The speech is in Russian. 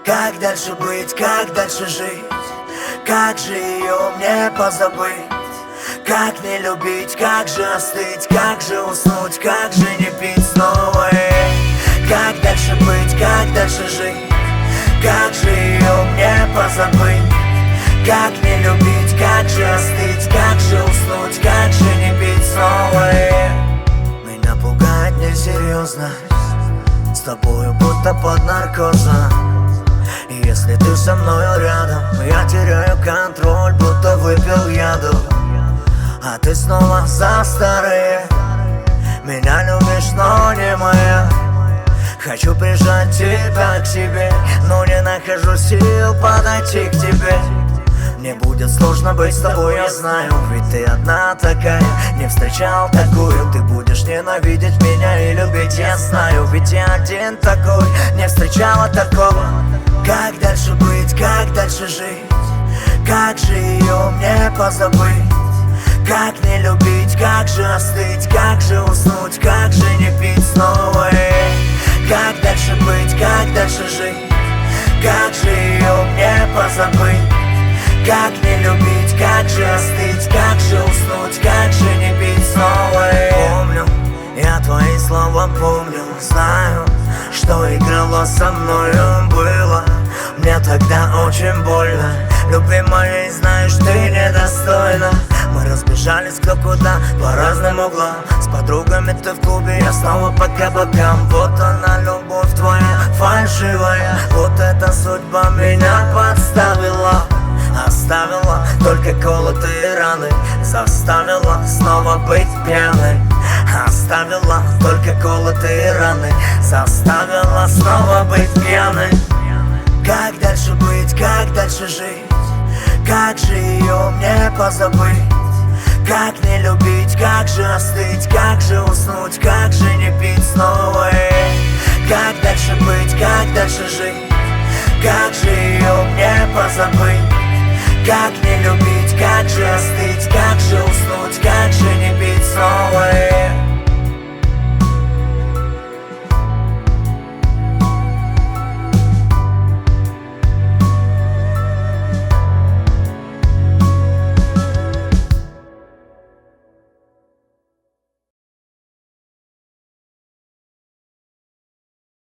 Как дальше быть, как дальше жить? Как же ее мне позабыть? Как не любить, как же остыть, как же уснуть, как же не пить снова? Как дальше быть, как дальше жить? Как же ее мне позабыть? Как не любить, как же остыть, как же уснуть, как же не пить снова? Меня пугает несерьезность, с тобою будто под наркозом. И если ты со мною рядом, я теряю контроль, будто выпил яду. А ты снова за старые. Меня любишь, но не моя. Хочу прижать тебя к себе, но не нахожу сил подойти к тебе. Мне будет сложно быть с тобой, я знаю, ведь ты одна такая. Не встречал такую, ты будешь ненавидеть меня и любить, я знаю, ведь я один такой. Не встречала такого. Как дальше быть, как дальше жить? Как же ее мне позабыть? Как не любить, как же остыть, как же уснуть, как же не пить снова? Как дальше быть, как дальше жить? Как же ее мне позабыть? Как не любить, как же остыть, как же уснуть, как же не пить снова? Помню, я твои слова помню, знаю, что играло со мною было. Мне тогда очень больно, любимая, знаешь, ты недостойна. Мы разбежались кто куда, по разным углам. С подругами ты в клубе, я снова по кабакам. Вот она, любовь твоя, фальшивая. Вот эта судьба меня подставила. Оставила только колотые раны, заставила снова быть пьяной. Оставила только колотые раны, заставила снова быть пьяной. Как дальше быть, как дальше жить? Как же ее мне позабыть? Как не любить, как же остыть, как же уснуть, как же не пить снова? Как дальше быть, как дальше жить? Как же ее мне позабыть? Как не любить, как же остыть, как же уснуть, как же не пить снова?